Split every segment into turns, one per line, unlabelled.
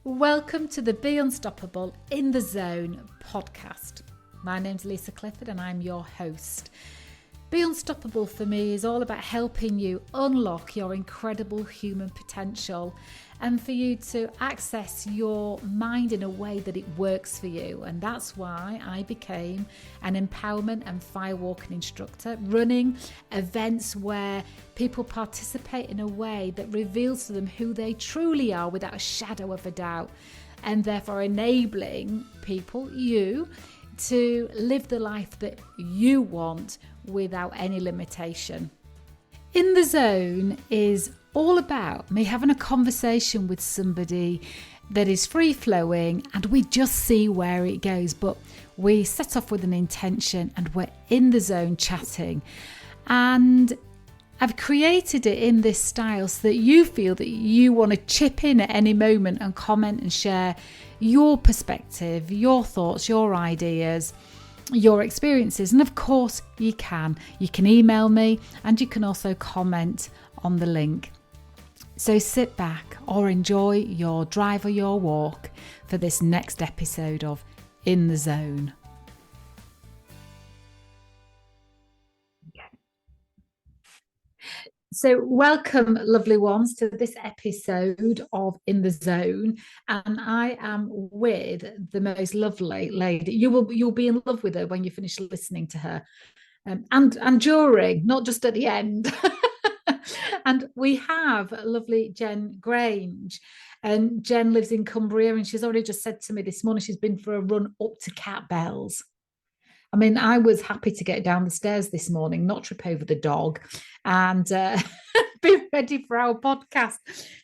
Welcome to the Be Unstoppable in the Zone podcast. My name's Lisa Clifford and I'm your host. Be Unstoppable for me is all about helping you unlock your incredible human potential and for you to access your mind in a way that it works for you. And that's why I became an empowerment and firewalking instructor, running events where people participate in a way that reveals to them who they truly are without a shadow of a doubt, and therefore enabling people, you, to live the life that you want without any limitation. In the Zone is all about me having a conversation with somebody that is free-flowing and we just see where it goes. But we set off with an intention and we're in the zone chatting. And I've created it in this style so that you feel that you want to chip in at any moment and comment and share your perspective, your thoughts, your ideas, your experiences. And of course you can email me and you can also comment on the link. So sit back or enjoy your drive or your walk for this next episode of In the Zone. So welcome, lovely ones, to this episode of In the Zone, and I am with the most lovely lady. You'll be in love with her when you finish listening to her, and during, not just at the end. And we have lovely Jen Grange, and Jen lives in Cumbria, and she's already just said to me this morning she's been for a run up to Cat Bells. I mean, I was happy to get down the stairs this morning, not trip over the dog, and be ready for our podcast.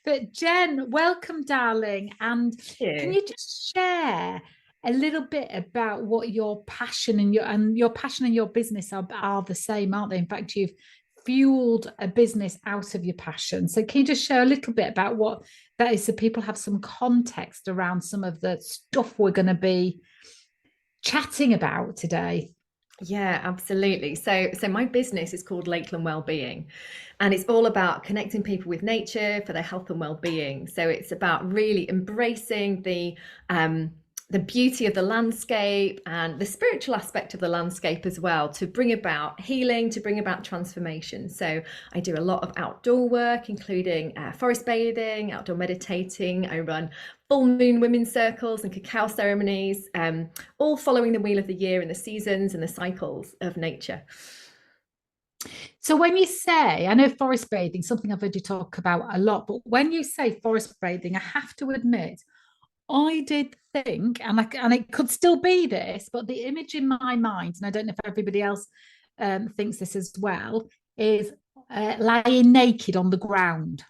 But Jen, welcome, darling. And can you just share a little bit about what your passion and your passion and your business are the same, aren't they? In fact, you've fueled a business out of your passion. So can you just share a little bit about what that is so people have some context around some of the stuff we're going to be chatting about today?
Yeah, absolutely. So my business is called Lakeland Wellbeing, and it's all about connecting people with nature for their health and well-being. So it's about really embracing the beauty of the landscape and the spiritual aspect of the landscape as well, to bring about healing, to bring about transformation. So I do a lot of outdoor work, including forest bathing, outdoor meditating. I run full moon women's circles and cacao ceremonies, all following the wheel of the year and the seasons and the cycles of nature.
So when you say, I know forest bathing, something I've heard you talk about a lot, but when you say forest bathing, I have to admit, I did think, and it could still be this, but the image in my mind, and I don't know if everybody else thinks this as well, is lying naked on the ground.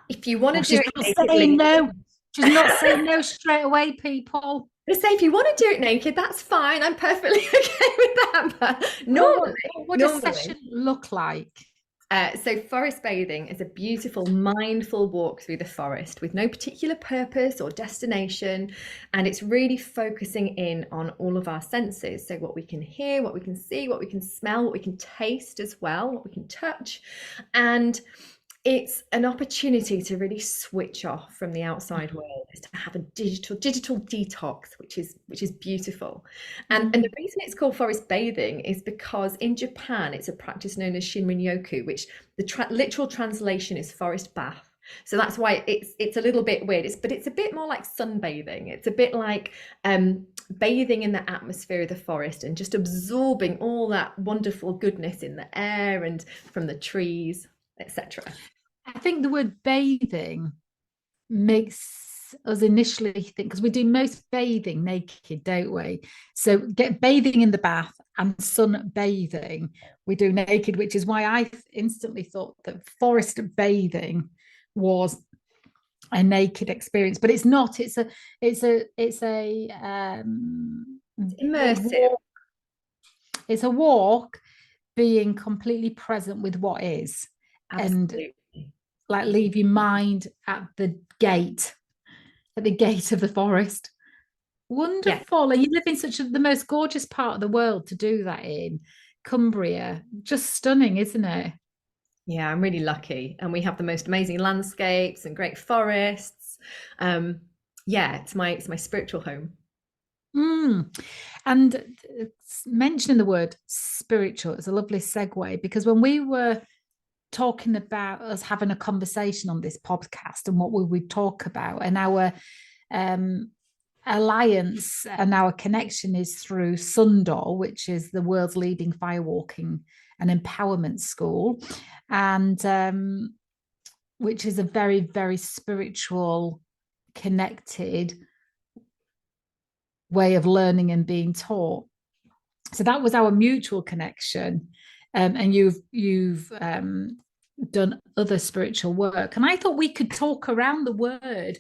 If you want to do it
naked, no, she's not saying no straight away, people.
Let's say if you want to do it naked, that's fine. I'm perfectly okay with that. But normally,
what does a session look like?
So forest bathing is a beautiful, mindful walk through the forest with no particular purpose or destination. And it's really focusing in on all of our senses. So what we can hear, what we can see, what we can smell, what we can taste as well, what we can touch. And it's an opportunity to really switch off from the outside world, is to have a digital detox, which is beautiful. And the reason it's called forest bathing is because in Japan, it's a practice known as Shinrin-yoku, which the literal translation is forest bath. So that's why it's a little bit weird. But it's a bit more like sunbathing. It's a bit like bathing in the atmosphere of the forest and just absorbing all that wonderful goodness in the air and from the trees, etc.
I think the word bathing makes us initially think, because we do most bathing naked, don't we? So get bathing in the bath and sunbathing we do naked, which is why I instantly thought that forest bathing was a naked experience, but it's not. It's
immersive.
It's a walk being completely present with what is.
Absolutely.
And like leave your mind at the gate of the forest. Wonderful. Yeah. And you live in the most gorgeous part of the world to do that in. Cumbria. Just stunning, isn't it?
Yeah, I'm really lucky, and we have the most amazing landscapes and great forests. Um, yeah, it's my spiritual home.
Mm. And mentioning the word spiritual is a lovely segue, because when we were talking about us having a conversation on this podcast and what we would talk about, and our um, alliance and our connection is through Sundoor, which is the world's leading firewalking and empowerment school, and which is a very, very spiritual, connected way of learning and being taught. So that was our mutual connection. And you've done other spiritual work. And I thought we could talk around the word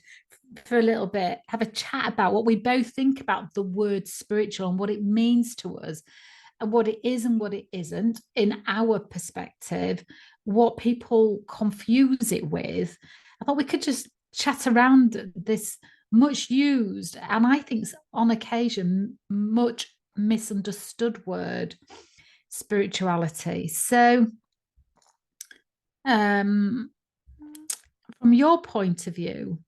for a little bit, have a chat about what we both think about the word spiritual and what it means to us, and what it is and what it isn't in our perspective, what people confuse it with. I thought we could just chat around this much used, and I think on occasion much misunderstood word, spirituality. So from your point of view,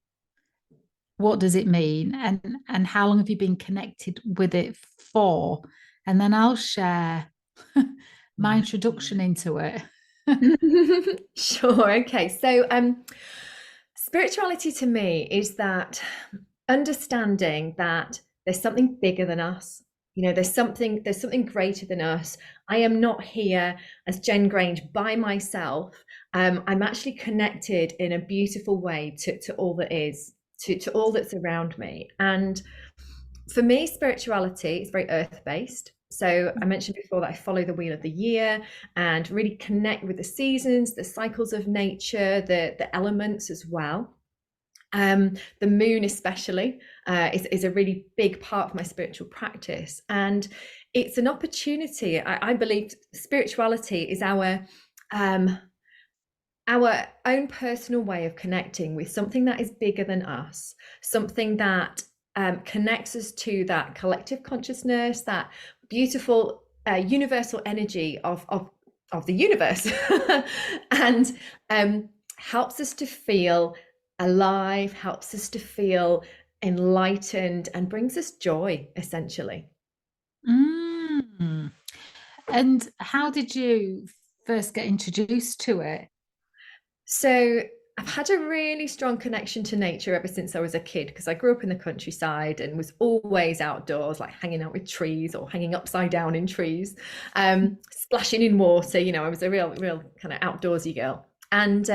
what does it mean, and how long have you been connected with it for? And then I'll share my introduction into it.
Sure. Okay. So, spirituality to me is that understanding that there's something bigger than us. You know, there's something greater than us. I am not here as Jen Grange by myself. I'm actually connected in a beautiful way to all that is, to all that's around me. And for me, spirituality is very earth based. So I mentioned before that I follow the wheel of the year and really connect with the seasons, the cycles of nature, the elements as well. The moon especially is a really big part of my spiritual practice, and it's an opportunity. I believe spirituality is our own personal way of connecting with something that is bigger than us, something that connects us to that collective consciousness, that beautiful universal energy of the universe, and helps us to feel alive, helps us to feel enlightened, and brings us joy, essentially.
Mm. And how did you first get introduced to it?
So I've had a really strong connection to nature ever since I was a kid, because I grew up in the countryside and was always outdoors, like hanging out with trees or hanging upside down in trees, splashing in water. You know, I was a real kind of outdoorsy girl. And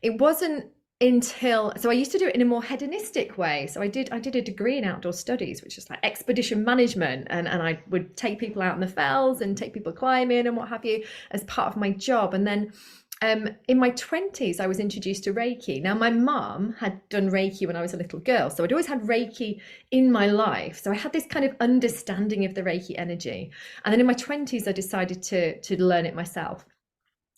it wasn't until, so I used to do it in a more hedonistic way. So I did a degree in outdoor studies, which is like expedition management, and I would take people out in the fells and take people climbing and what have you as part of my job. And then in my 20s, I was introduced to Reiki. Now, my mum had done Reiki when I was a little girl, so I'd always had Reiki in my life. So I had this kind of understanding of the Reiki energy. And then in my 20s, I decided to learn it myself.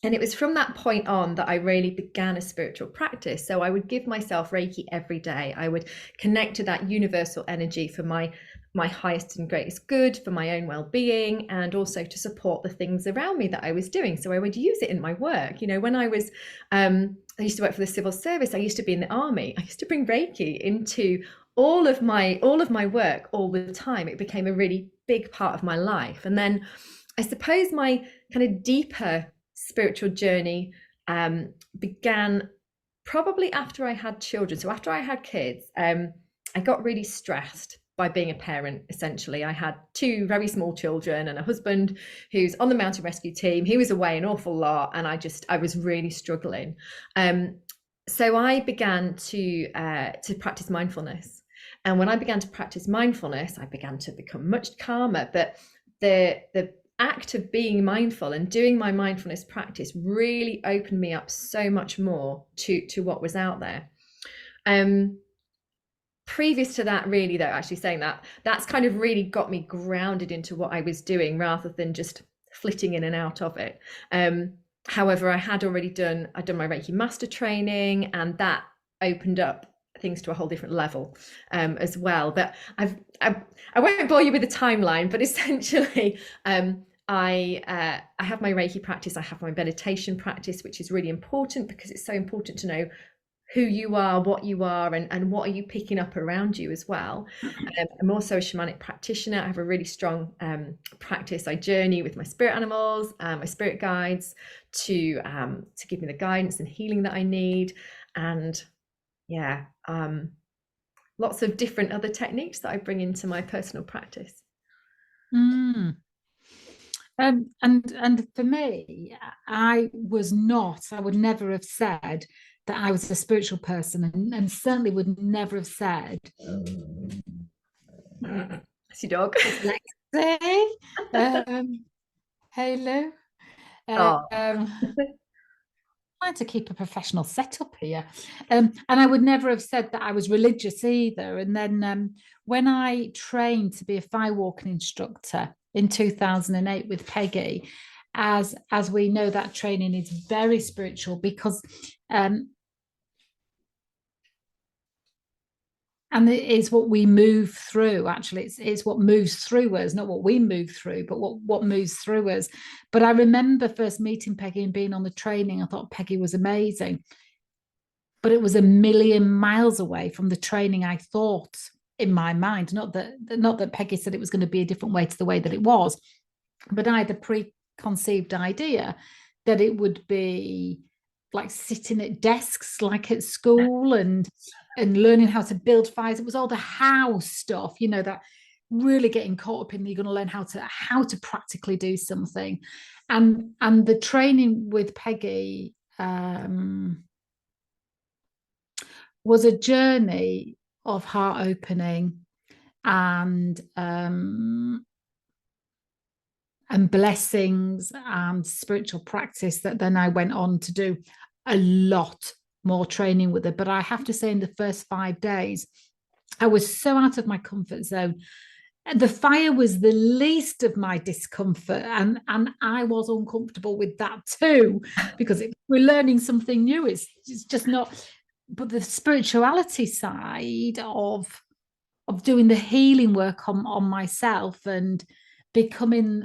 And it was from that point on that I really began a spiritual practice. So I would give myself Reiki every day. I would connect to that universal energy for my highest and greatest good, for my own well-being, and also to support the things around me that I was doing. So I would use it in my work. You know, when I used to work for the civil service, I used to be in the army. I used to bring Reiki into all of my work all the time. It became a really big part of my life. And then I suppose my kind of deeper spiritual journey began probably after I had children. So after I had kids, I got really stressed by being a parent. Essentially, I had two very small children and a husband who's on the mountain rescue team. He was away an awful lot, and I was really struggling. So I began to practice mindfulness. And when I began to practice mindfulness, I began to become much calmer. But the act of being mindful and doing my mindfulness practice really opened me up so much more to what was out there. Previous to that, really, though, actually saying that's kind of really got me grounded into what I was doing rather than just flitting in and out of it. However, I'd done my Reiki master training, and that opened up things to a whole different level as well. But I won't bore you with the timeline, but essentially I have my Reiki practice, I have my meditation practice, which is really important because it's so important to know who you are, what you are, and what are you picking up around you as well. I'm also a shamanic practitioner. I have a really strong practice. I journey with my spirit animals, my spirit guides to give me the guidance and healing that I need. And yeah, lots of different other techniques that I bring into my personal practice.
Mm. And for me, I would never have said that I was a spiritual person, and certainly would never have said,
That's your dog.
Lexi, hey Lou.
Oh.
Trying to keep a professional setup here. And I would never have said that I was religious either. And then when I trained to be a firewalking instructor in 2008 with Peggy, as we know, that training is very spiritual because and it is what we move through. Actually, it's what moves through us, not what we move through, but what moves through us. But I remember first meeting Peggy and being on the training. I thought Peggy was amazing, but it was a million miles away from the training I thought in my mind. Not that Peggy said it was going to be a different way to the way that it was, but I had a preconceived idea that it would be like sitting at desks like at school and learning how to build fires. It was all the how stuff, that really getting caught up in. You're going to learn how to practically do something. And the training with Peggy was a journey of heart opening and blessings and spiritual practice, that then I went on to do a lot more training with her. But I have to say, in the first 5 days, I was so out of my comfort zone. The fire was the least of my discomfort, and I was uncomfortable with that too, because we're learning something new. It's just not. But the spirituality side of doing the healing work on myself and becoming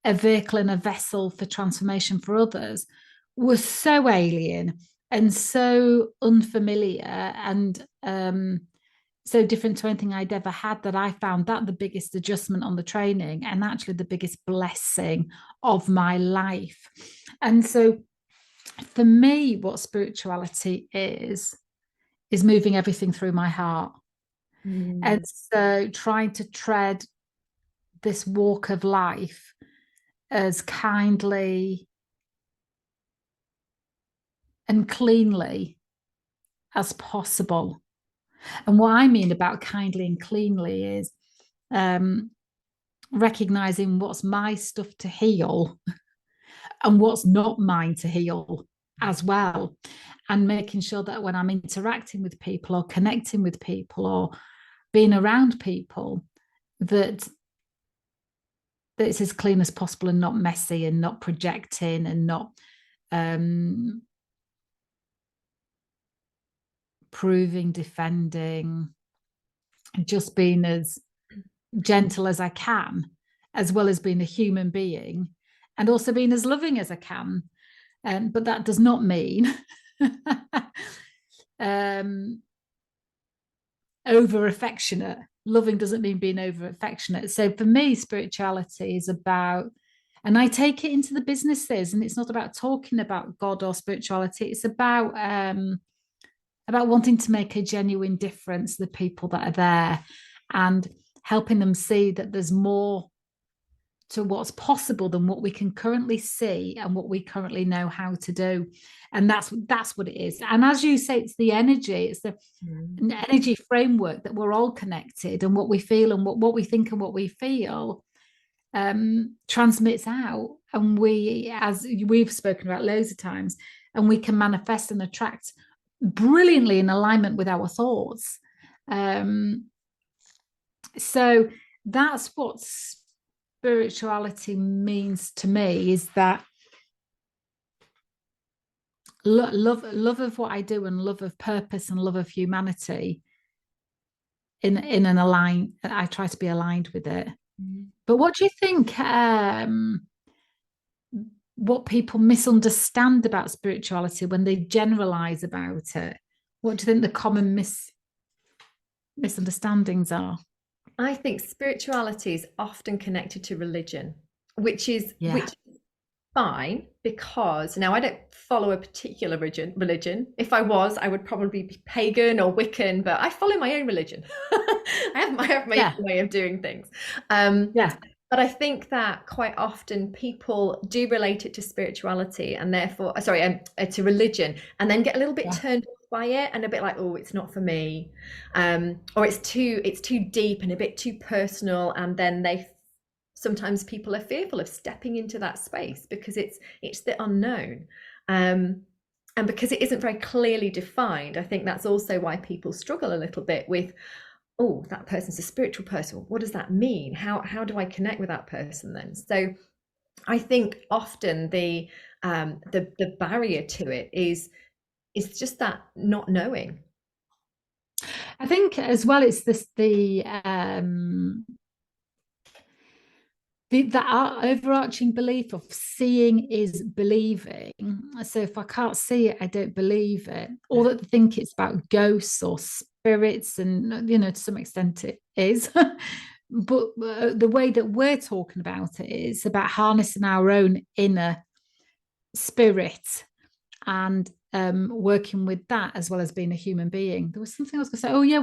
a vehicle and a vessel for transformation for others was so alien and so unfamiliar and so different to anything I'd ever had, that I found that the biggest adjustment on the training, and actually the biggest blessing of my life. And so for me, what spirituality is moving everything through my heart. And so trying to tread this walk of life as kindly and cleanly as possible. And what I mean about kindly and cleanly is recognizing what's my stuff to heal and what's not mine to heal as well. And making sure that when I'm interacting with people or connecting with people or being around people, that it's as clean as possible and not messy and not projecting and not proving, defending, just being as gentle as I can, as well as being a human being, and also being as loving as I can. But that does not mean over affectionate. Loving doesn't mean being over affectionate. So for me, spirituality is about, and I take it into the businesses, and it's not about talking about God or spirituality. It's about wanting to make a genuine difference to the people that are there and helping them see that there's more to what's possible than what we can currently see and what we currently know how to do. And that's what it is. And as you say, it's the energy, it's the energy framework that we're all connected, and what we feel and what we think and what we feel transmits out. And we, as we've spoken about loads of times, and we can manifest and attract brilliantly in alignment with our thoughts. So that's what spirituality means to me, is that love of what I do, and love of purpose, and love of humanity in an align. I try to be aligned with it. But what do you think? What people misunderstand about spirituality when they generalize about it? What do you think the common misunderstandings are?
I think spirituality is often connected to religion, which
Yeah,
is fine, because now I don't follow a particular religion. If I was, I would probably be pagan or Wiccan, but I follow my own religion. I have my
yeah,
own way of doing things. Um,
yeah,
but I think that quite often people do relate it to spirituality and therefore, sorry, to religion, and then get a little bit
yeah.
turned off by it and a bit like, oh, it's not for me, or it's too deep and a bit too personal, and then sometimes people are fearful of stepping into that space because it's the unknown, and because it isn't very clearly defined. I think that's also why people struggle a little bit with, oh, that person's a spiritual person. What does that mean? How do I connect with that person then? So I think often the barrier to it is just that not knowing.
I think as well, it's this that overarching belief of seeing is believing. So if I can't see it, I don't believe it. Or that they think it's about ghosts or spirits, and to some extent it is. But the way that we're talking about it is about harnessing our own inner spirit and working with that as well as being a human being. There was something I was going to say. Oh yeah,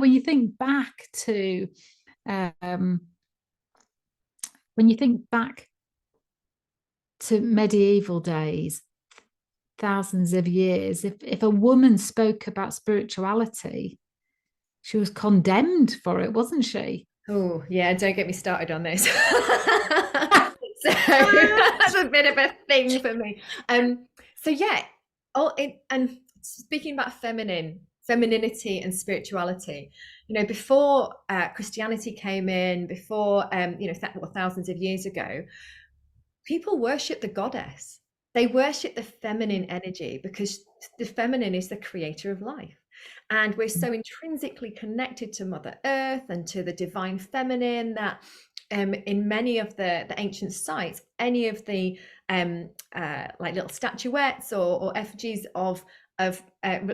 um, when you think back to medieval days, thousands of years, if a woman spoke about spirituality, she was condemned for it, wasn't she?
Oh, yeah, don't get me started on this. So that's a bit of a thing for me. So yeah, and speaking about femininity and spirituality, before Christianity came in, before thousands of years ago, people worship the goddess. They worship the feminine energy because the feminine is the creator of life. And we're so intrinsically connected to Mother Earth and to the divine feminine that in many of the ancient sites, any of the like little statuettes or effigies of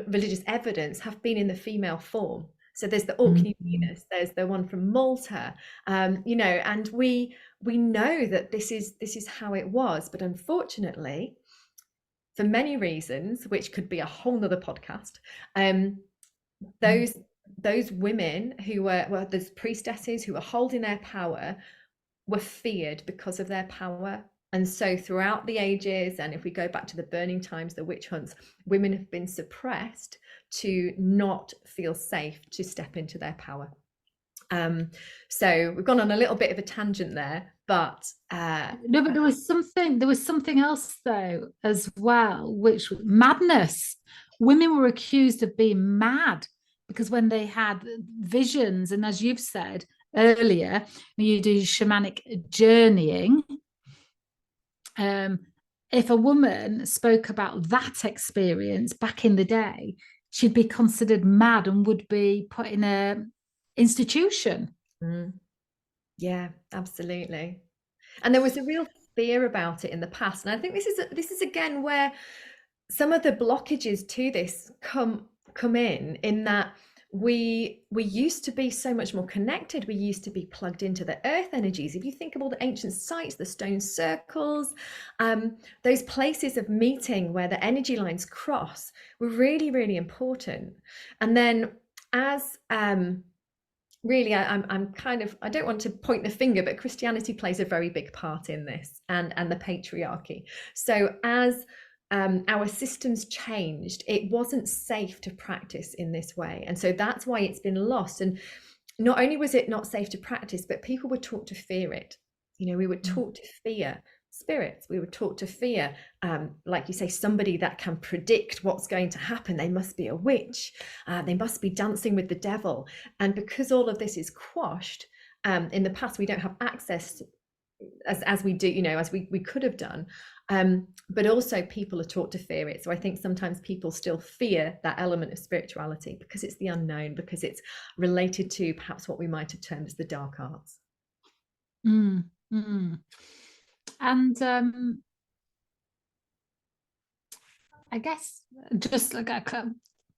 religious evidence have been in the female form. So there's the Orkney
Mm-hmm.
Venus, there's the one from Malta, and we know that this is how it was, but unfortunately, for many reasons, which could be a whole nother podcast, those those women who were those priestesses who were holding their power were feared because of their power. And so throughout the ages, and if we go back to the burning times, the witch hunts, women have been suppressed to not feel safe to step into their power. So we've gone on a little bit of a tangent there, but
No, but there was something else though as well, which was madness. Women were accused of being mad because when they had visions, and as you've said earlier, you do shamanic journeying. Um, if a woman spoke about that experience back in the day, she'd be considered mad and would be put in a institution.
yeah, absolutely. And there was a real fear about it in the past, and I think this is again where some of the blockages to this come in that we used to be so much more connected. We used to be plugged into the earth energies. If you think of all the ancient sites, the stone circles, those places of meeting where the energy lines cross were really, really important. And then as really, I'm kind of, I don't want to point the finger, but Christianity plays a very big part in this, and the patriarchy. So as our systems changed, it wasn't safe to practice in this way, and so that's why it's been lost. And not only was it not safe to practice, but people were taught to fear it. We were taught to fear spirits. We were taught to fear, like you say, somebody that can predict what's going to happen. They must be a witch. They must be dancing with the devil. And because all of this is quashed, in the past, we don't have access as we do, as we could have done. But also people are taught to fear it. So I think sometimes people still fear that element of spirituality because it's the unknown, because it's related to perhaps what we might have termed as the dark arts.
Mm, mm. And I guess just like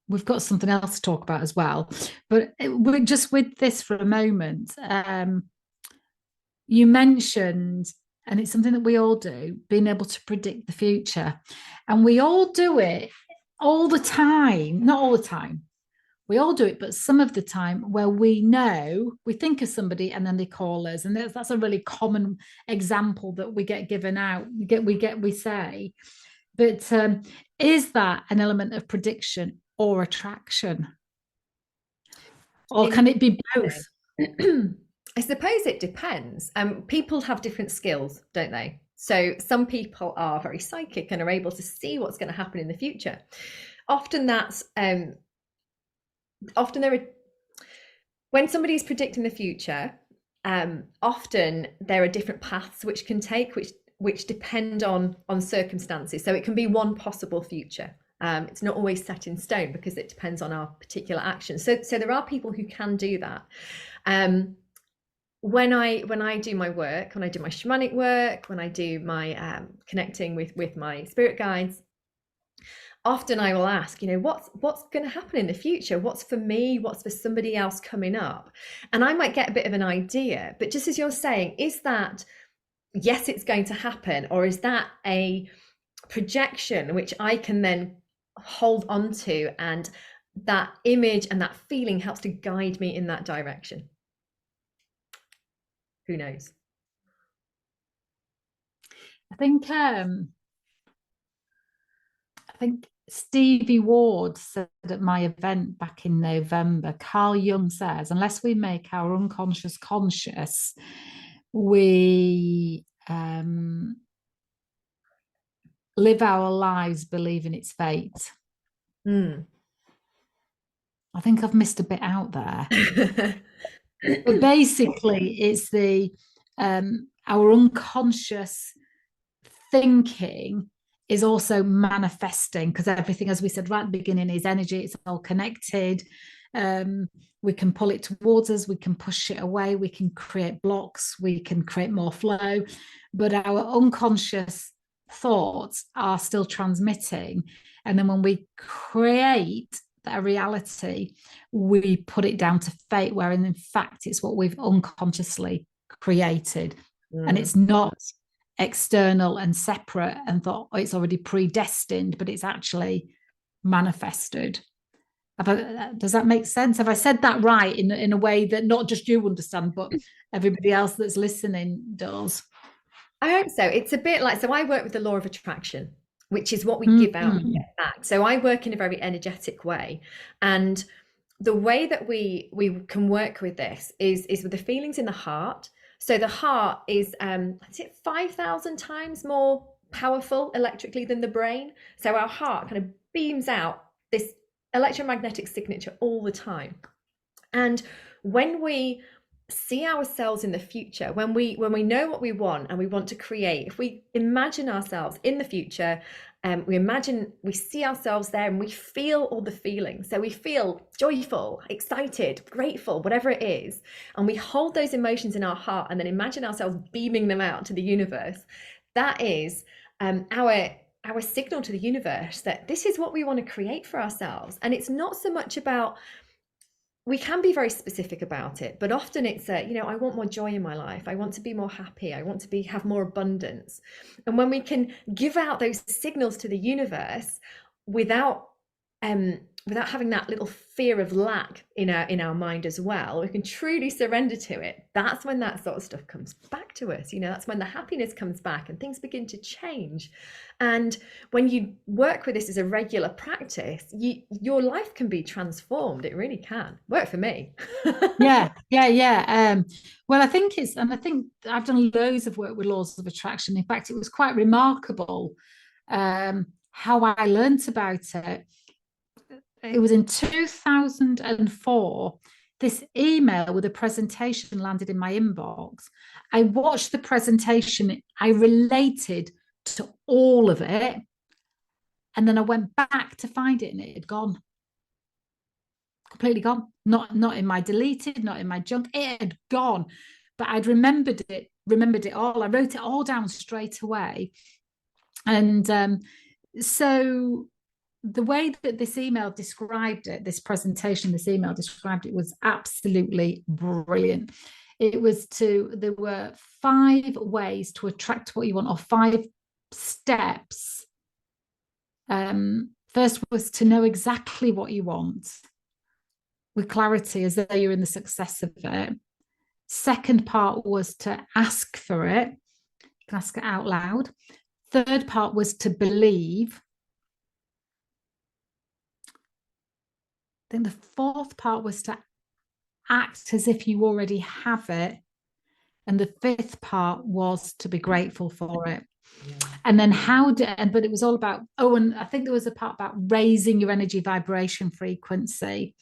we've got something else to talk about as well, but we're just with this for a moment. You mentioned, and it's something that we all do, being able to predict the future, and we all do it all the time. Not all the time. We all do it, but some of the time where we think of somebody and then they call us, and that's a really common example that we get given out. We say, but is that an element of prediction or attraction? Or can it be both?
I suppose it depends. People have different skills, don't they? So some people are very psychic and are able to see what's going to happen in the future. Often that's often there are when somebody's predicting the future, often there are different paths which can take, which depend on circumstances. So it can be one possible future. It's not always set in stone because it depends on our particular actions. So there are people who can do that. When I do my work, when I do my shamanic work, when I do my connecting with my spirit guides, often I will ask, what's going to happen in the future? What's for me? What's for somebody else coming up? And I might get a bit of an idea. But just as you're saying, is that, yes, it's going to happen, or is that a projection which I can then hold on to, and that image and that feeling helps to guide me in that direction? Who knows?
I think Stevie Ward said at my event back in November, Carl Jung says, unless we make our unconscious conscious, we live our lives believing it's fate.
Mm.
I think I've missed a bit out there. But basically, it's our unconscious thinking is also manifesting, because everything, as we said right at the beginning, is energy. It's all connected. We can pull it towards us, we can push it away, we can create blocks, we can create more flow, but our unconscious thoughts are still transmitting. And then when we create that reality, we put it down to fate, where in fact it's what we've unconsciously created. And it's not external and separate and thought, oh, it's already predestined, but it's actually manifested. Does that make sense? Have I said that right in a way that not just you understand, but everybody else that's listening does?
I hope so. It's a bit like, so I work with the law of attraction, which is what we give out and get back. So I work in a very energetic way. And the way that we can work with this is with the feelings in the heart. So the heart is 5,000 times more powerful electrically than the brain. So our heart kind of beams out this electromagnetic signature all the time. And when we see ourselves in the future, when we know what we want and we want to create, if we imagine ourselves in the future, we see ourselves there and we feel all the feelings. So we feel joyful, excited, grateful, whatever it is, and we hold those emotions in our heart and then imagine ourselves beaming them out to the universe. That is our signal to the universe that this is what we want to create for ourselves. And it's not so much about, we can be very specific about it, but often it's I want more joy in my life. I want to be more happy. I want to have more abundance. And when we can give out those signals to the universe without having that little fear of lack in our mind as well, we can truly surrender to it. That's when that sort of stuff comes back to us. That's when the happiness comes back and things begin to change. And when you work with this as a regular practice, your life can be transformed. It really can work for me.
yeah. Well, I think I've done loads of work with laws of attraction. In fact, it was quite remarkable how I learnt about it. It was in 2004. This email with a presentation landed in my inbox. I watched the presentation. I related to all of it. And then I went back to find it and it had gone. Completely gone. Not in my deleted, not in my junk. It had gone. But I'd remembered it remembered it all. I wrote it all down straight away. And so the way that this email described it, this presentation, this email described it, was absolutely brilliant. There were 5 ways to attract what you want, or 5 steps. First was to know exactly what you want with clarity, as though you're in the success of it. Second part was to ask for it. You can ask it out loud. Third part was to believe. I think the fourth part was to act as if you already have it. And the fifth part was to be grateful for it. Yeah. And then but it was all about, and I think there was a part about raising your energy vibration frequency,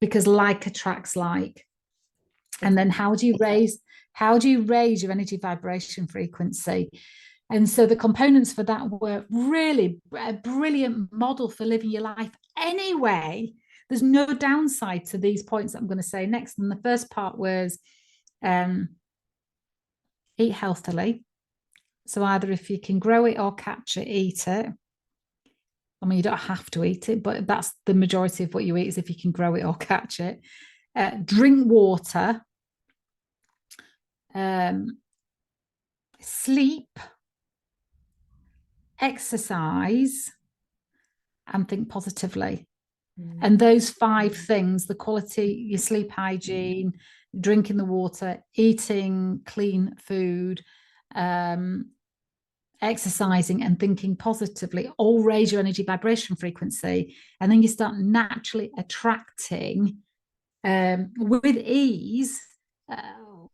because like attracts like. And then how do you raise your energy vibration frequency? And so the components for that were really a brilliant model for living your life anyway. There's no downside to these points that I'm going to say next. And the first part was eat healthily. So either if you can grow it or catch it, eat it. I mean, you don't have to eat it, but that's the majority of what you eat, is if you can grow it or catch it. Drink water. Sleep. Exercise. And think positively. And those 5 things, the quality, your sleep hygiene, drinking the water, eating clean food, exercising and thinking positively, all raise your energy vibration frequency. And then you start naturally attracting with ease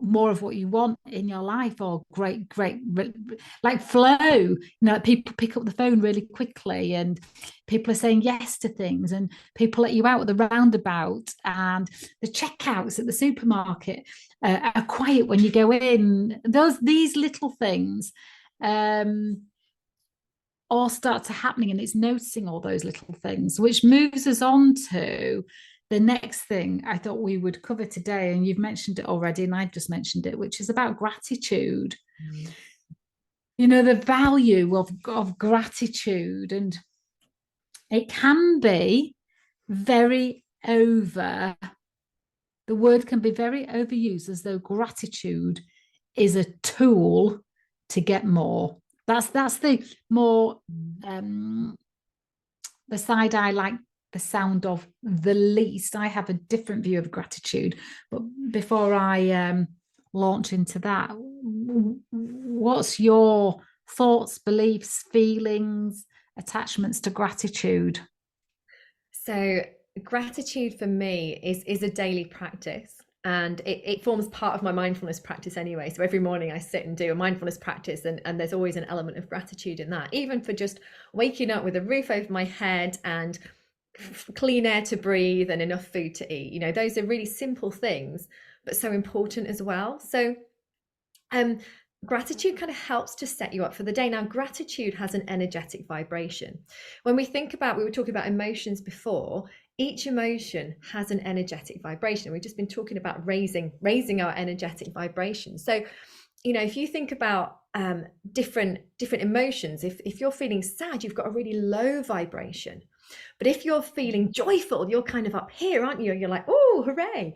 more of what you want in your life, or great like flow. People pick up the phone really quickly, and people are saying yes to things, and people let you out at the roundabout, and the checkouts at the supermarket are quiet when you go in. These little things all start to happening, and it's noticing all those little things, which moves us on to the next thing I thought we would cover today. And you've mentioned it already, and I've just mentioned it, which is about gratitude. The value of gratitude. And it can be very the word can be very overused, as though gratitude is a tool to get more. That's the more the side I like the sound of the least. I have a different view of gratitude. But before I launch into that, what's your thoughts, beliefs, feelings, attachments to gratitude?
So gratitude for me is a daily practice, and it forms part of my mindfulness practice anyway. So every morning I sit and do a mindfulness practice, and there's always an element of gratitude in that, even for just waking up with a roof over my head and clean air to breathe and enough food to eat. Those are really simple things, but so important as well. So gratitude kind of helps to set you up for the day. Now, gratitude has an energetic vibration. When we were talking about emotions before, each emotion has an energetic vibration. We've just been talking about raising our energetic vibration. So, if you think about different emotions, if you're feeling sad, you've got a really low vibration. But if you're feeling joyful, you're kind of up here, aren't you? You're like, oh, hooray.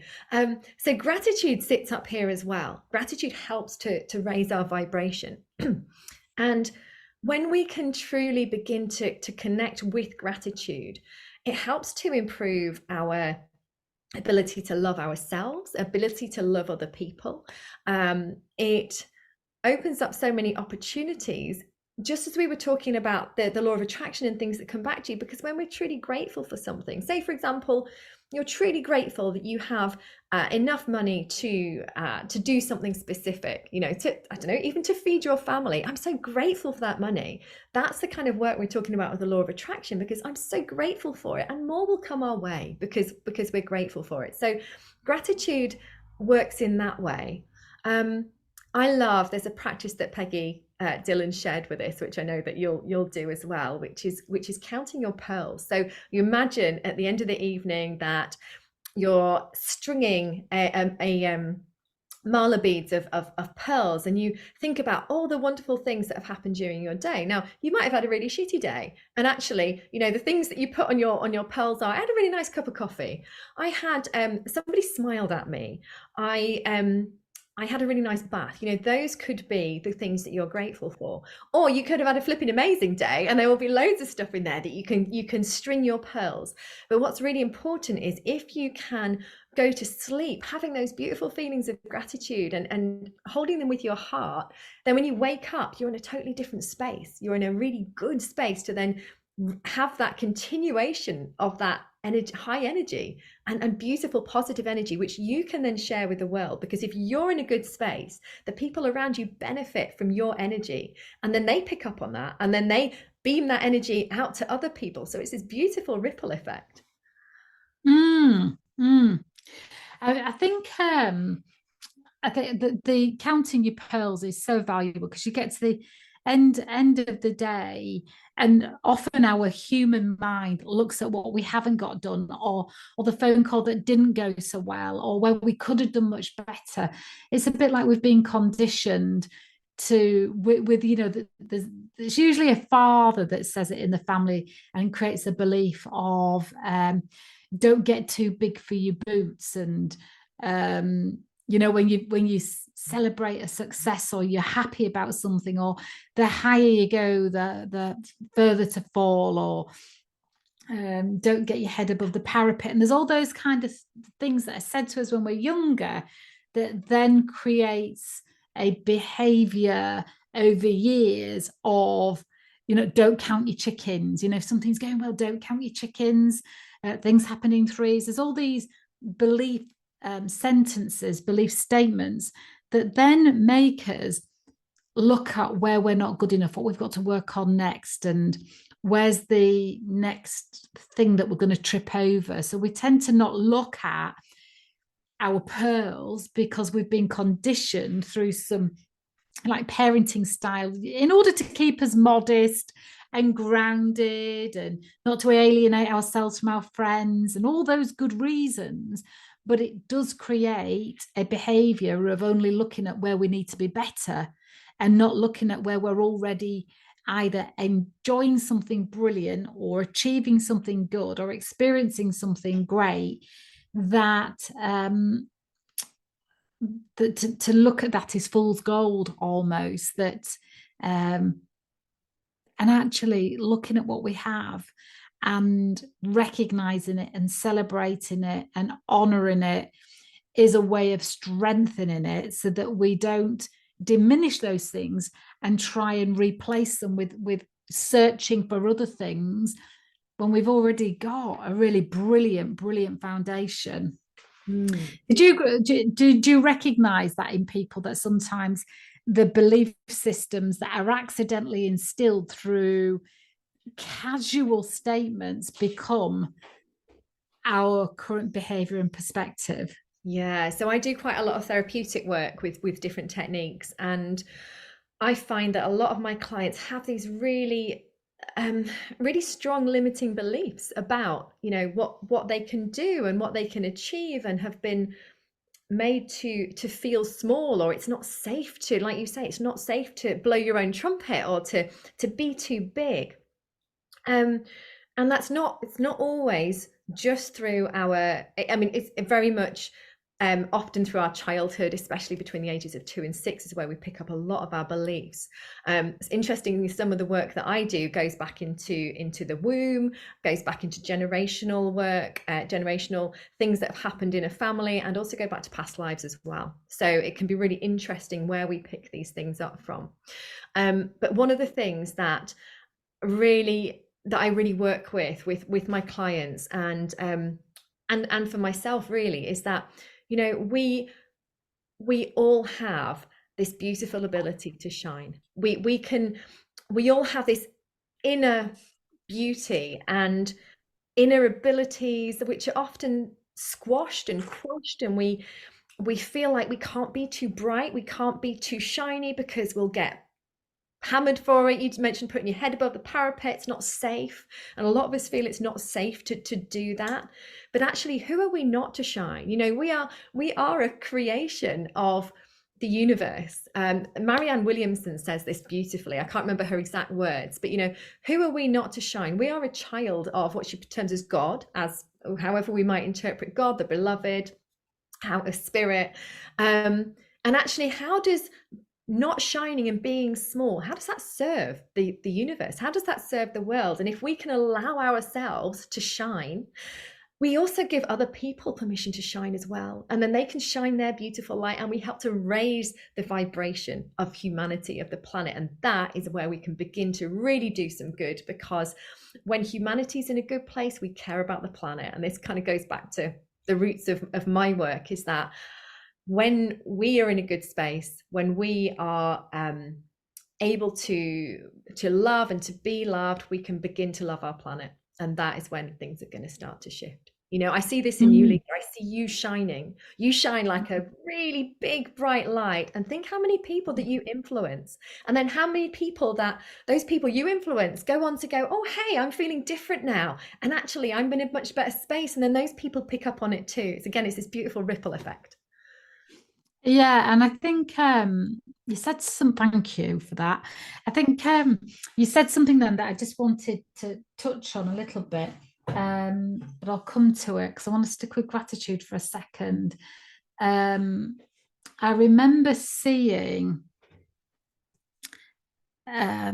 So gratitude sits up here as well. Gratitude helps to raise our vibration. And when we can truly begin to connect with gratitude, it helps to improve our ability to love ourselves, ability to love other people. It opens up so many opportunities, just as we were talking about the law of attraction and things that come back to you. Because when we're truly grateful for something, say for example, you're truly grateful that you have enough money to do something specific, even to feed your family. I'm so grateful for that money. That's the kind of work we're talking about with the law of attraction, because I'm so grateful for it, and more will come our way because we're grateful for it. So gratitude works in that way. There's a practice that Peggy Dillon shared with us, which I know that you'll do as well, which is counting your pearls. So you imagine at the end of the evening that you're stringing the mala beads of pearls, and you think about all the wonderful things that have happened during your day. Now, you might have had a really shitty day, and actually, the things that you put on your pearls are, I had a really nice cup of coffee. I had somebody smiled at me. I had a really nice bath. Those could be the things that you're grateful for. Or you could have had a flipping amazing day, and there will be loads of stuff in there that you can string your pearls. But what's really important is, if you can go to sleep having those beautiful feelings of gratitude and holding them with your heart, then when you wake up, you're in a totally different space. You're in a really good space to then have that continuation of that energy, high energy and beautiful positive energy, which you can then share with the world. Because if you're in a good space, the people around you benefit from your energy, and then they pick up on that, and then they beam that energy out to other people. So it's this beautiful ripple effect.
I think the counting your pearls is so valuable, because you get to the end of the day, and often our human mind looks at what we haven't got done, or the phone call that didn't go so well, or where we could have done much better. It's a bit like we've been conditioned to with there's usually a father that says it in the family and creates a belief of don't get too big for your boots, and when you celebrate a success, or you're happy about something, or the higher you go, the further to fall, or don't get your head above the parapet. And there's all those kind of things that are said to us when we're younger that then creates a behavior over years of, don't count your chickens. If something's going well, don't count your chickens. Things happen in threes. There's all these belief sentences, belief statements that then make us look at where we're not good enough, what we've got to work on next, and where's the next thing that we're going to trip over. So we tend to not look at our pearls, because we've been conditioned through some like parenting style in order to keep us modest and grounded, and not to alienate ourselves from our friends, and all those good reasons. But it does create a behavior of only looking at where we need to be better, and not looking at where we're already either enjoying something brilliant, or achieving something good, or experiencing something great. That to look at that is fool's gold almost. And actually looking at what we have and recognizing it and celebrating it and honoring it is a way of strengthening it, so that we don't diminish those things and try and replace them with searching for other things, when we've already got a really brilliant foundation. Did you recognize that in people, that sometimes the belief systems that are accidentally instilled through casual statements become our current behavior and perspective?
Yeah, so I do quite a lot of therapeutic work with different techniques, and I find that a lot of my clients have these really really strong limiting beliefs about what they can do and what they can achieve, and have been made to feel small, or it's not safe to, like you say, it's not safe to blow your own trumpet, or to be too big. And it's not always just through it's very much often through our childhood, especially between the ages of 2 and 6, is where we pick up a lot of our beliefs. It's interesting, some of the work that I do goes back into the womb, goes back into generational work, generational things that have happened in a family, and also go back to past lives as well. So it can be really interesting where we pick these things up from. But one of the things that I really work with my clients, and for myself really, is that we all have this beautiful ability to shine. We all have this inner beauty and inner abilities, which are often squashed and quashed, and we feel like we can't be too bright, we can't be too shiny, because we'll get hammered for it. You mentioned putting your head above the parapet. It's not safe. And a lot of us feel it's not safe to do that. But actually, who are we not to shine? We are a creation of the universe. Marianne Williamson says this beautifully. I can't remember her exact words, but who are we not to shine? We are a child of what she terms as God, as however we might interpret God, the beloved, how a spirit. And actually, how does not shining and being small, how does that serve the universe? How does that serve the world? And if we can allow ourselves to shine, we also give other people permission to shine as well. And then they can shine their beautiful light, and we help to raise the vibration of humanity, of the planet. And that is where we can begin to really do some good, because when humanity's in a good place, we care about the planet. And this kind of goes back to the roots of my work, is that when we are in a good space, when we are able to love and to be loved, we can begin to love our planet. And that is when things are going to start to shift. I see this in you, Lisa. I see you shining. You shine like a really big, bright light. And think how many people that you influence. And then how many people that those people you influence go on to go, oh, hey, I'm feeling different now. And actually, I'm in a much better space. And then those people pick up on it too. It's this beautiful ripple effect.
Yeah, and I think you said thank you for that. I think you said something then that I just wanted to touch on a little bit, but I'll come to it because I want to stick with gratitude for a second. I remember seeing a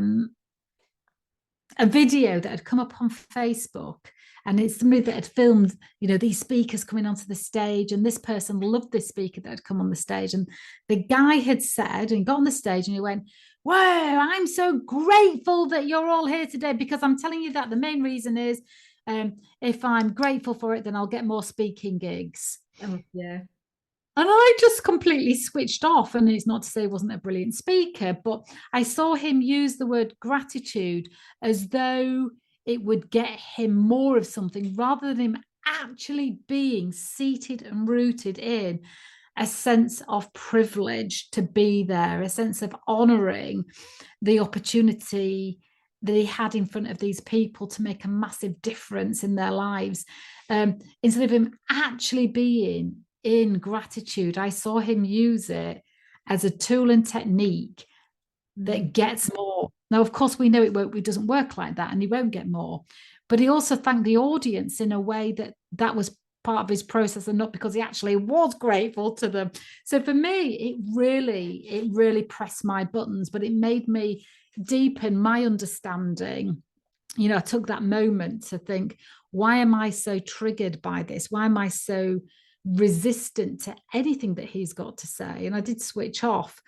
video that had come up on Facebook, and it's somebody that had filmed, these speakers coming onto the stage, and this person loved this speaker that had come on the stage. And the guy had said, and he got on the stage and he went, "Wow, I'm so grateful that you're all here today, because I'm telling you that the main reason is if I'm grateful for it, then I'll get more speaking gigs."
Oh, yeah.
And I just completely switched off. And it's not to say he wasn't a brilliant speaker, but I saw him use the word gratitude as though it would get him more of something, rather than him actually being seated and rooted in a sense of privilege to be there, a sense of honoring the opportunity that he had in front of these people to make a massive difference in their lives. Instead of him actually being in gratitude, I saw him use it as a tool and technique that gets more. Now, of course, we know it doesn't work like that, and he won't get more. But he also thanked the audience in a way that was part of his process, and not because he actually was grateful to them. So for me, it really pressed my buttons, but it made me deepen my understanding. I took that moment to think, why am I so triggered by this? Why am I so resistant to anything that he's got to say? And I did switch off.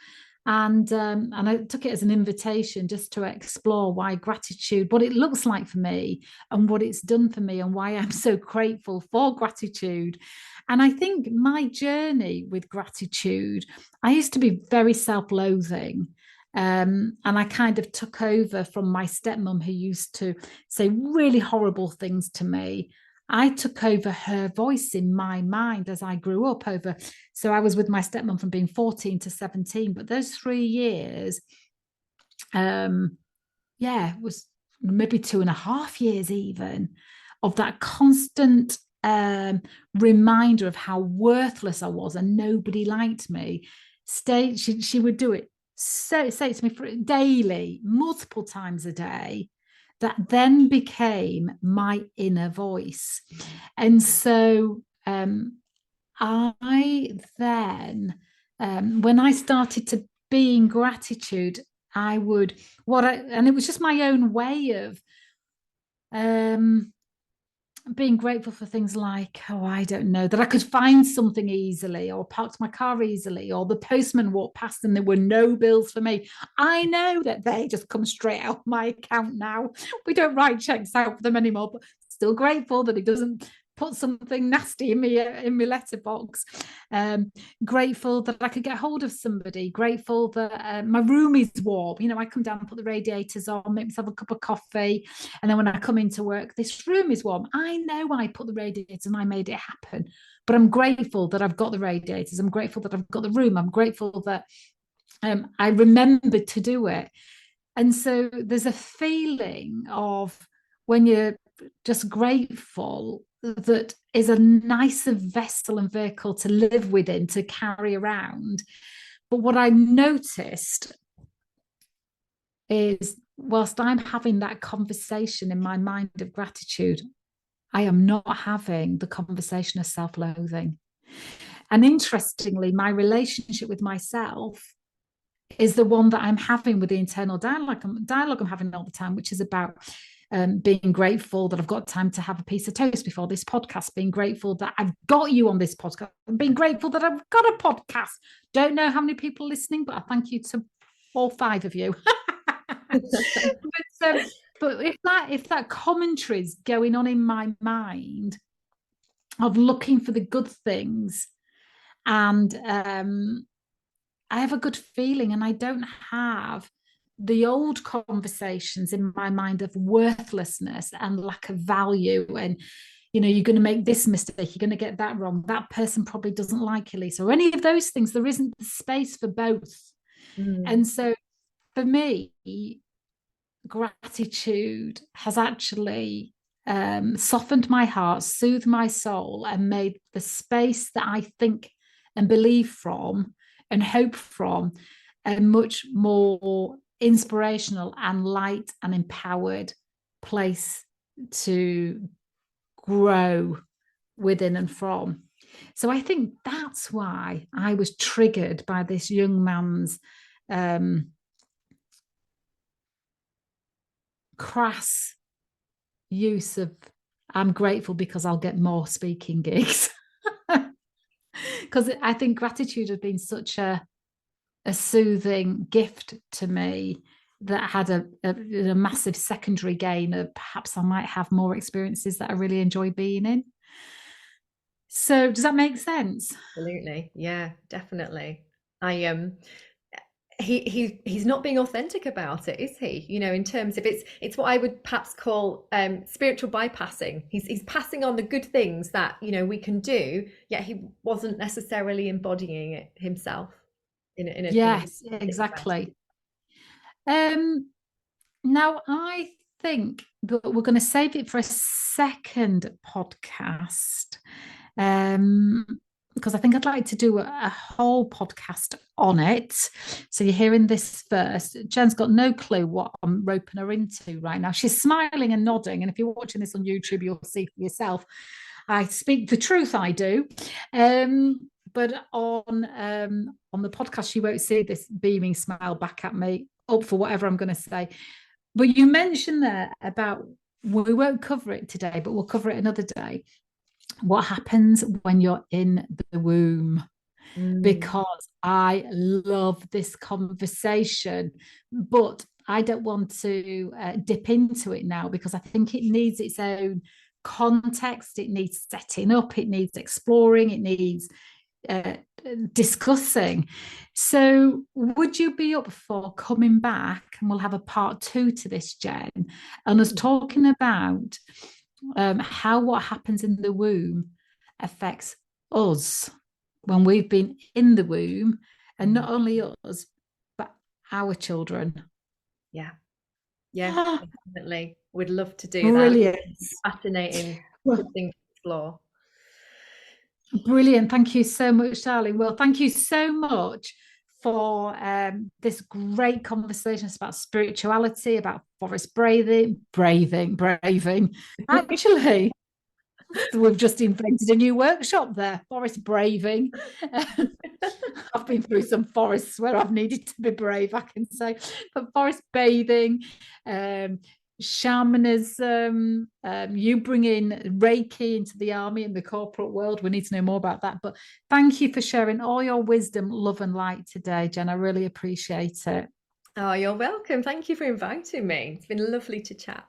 And I took it as an invitation just to explore why gratitude, what it looks like for me and what it's done for me, and why I'm so grateful for gratitude. And I think my journey with gratitude, I used to be very self-loathing. And I kind of took over from my stepmom, who used to say really horrible things to me. I took over her voice in my mind as I grew up over. So I was with my stepmom from being 14 to 17, but those 3 years, was maybe 2.5 years even, of that constant reminder of how worthless I was and nobody liked me. She would do it, say it to me daily, multiple times a day. That then became my inner voice. And so I then, when I started to be in gratitude, and it was just my own way of being grateful for things like, I don't know, that I could find something easily, or parked my car easily, or the postman walked past and there were no bills for me. I know that they just come straight out my account now. We don't write checks out for them anymore, but still grateful that he doesn't put something nasty in my letterbox. Grateful that I could get hold of somebody. Grateful that my room is warm. I come down and put the radiators on, make myself a cup of coffee, and then when I come into work, this room is warm. I know I put the radiators and I made it happen, but I'm grateful that I've got the radiators. I'm grateful that I've got the room. I'm grateful that I remembered to do it. And so there's a feeling of when you're just grateful that is a nicer vessel and vehicle to live within, to carry around. But what I noticed is whilst I'm having that conversation in my mind of gratitude, I am not having the conversation of self-loathing. And interestingly, my relationship with myself is the one that I'm having with the internal dialogue I'm having all the time, which is about being grateful that I've got time to have a piece of toast before this podcast, being grateful that I've got you on this podcast, being grateful that I've got a podcast. Don't know how many people listening, but I thank you to all 5 of you. But if that commentary is going on in my mind of looking for the good things, and I have a good feeling, and I don't have the old conversations in my mind of worthlessness and lack of value, and you're going to make this mistake, you're going to get that wrong, that person probably doesn't like you, Lisa, or any of those things. There isn't the space for both. And so for me, gratitude has actually softened my heart, soothed my soul, and made the space that I think and believe from and hope from a much more inspirational and light and empowered place to grow within and from. So I think that's why I was triggered by this young man's crass use of I'm grateful because I'll get more speaking gigs. Because I think gratitude has been such a soothing gift to me that had a massive secondary gain of perhaps I might have more experiences that I really enjoy being in. So does that make sense?
Absolutely. Yeah, definitely. He's not being authentic about it, is he? In terms of it's what I would perhaps call spiritual bypassing. He's passing on the good things that we can do, yet he wasn't necessarily embodying it himself in a
yes, exactly. Now I think that we're going to save it for a second podcast, because I think I'd like to do a whole podcast on it. So you're hearing this first. Jen's got no clue what I'm roping her into right now. She's smiling and nodding, and if you're watching this on YouTube, you'll see for yourself. I speak the truth, I do. But on the podcast, you won't see this beaming smile back at me, up for whatever I'm going to say. But you mentioned there about, we won't cover it today, but we'll cover it another day. What happens when you're in the womb? Because I love this conversation, but I don't want to dip into it now because I think it needs its own context. It needs setting up, it needs exploring, it needs discussing. So would you be up for coming back, and we'll have a part 2 to this, Jen, and us talking about how what happens in the womb affects us when we've been in the womb, and not only us but our children?
Yeah definitely would love to do
Brilliant.
that. Fascinating thing to explore.
Brilliant. Thank you so much, darling. Well, thank you so much for this great conversation. It's about spirituality, about forest braving. Actually, we've just invented a new workshop there, forest braving. I've been through some forests where I've needed to be brave, I can say. But forest bathing, shamanism, you bring in Reiki into the army and the corporate world. We need to know more about that. But thank you for sharing all your wisdom, love and light today, Jen. I really appreciate it.
Oh, you're welcome. Thank you for inviting me. It's been lovely to chat.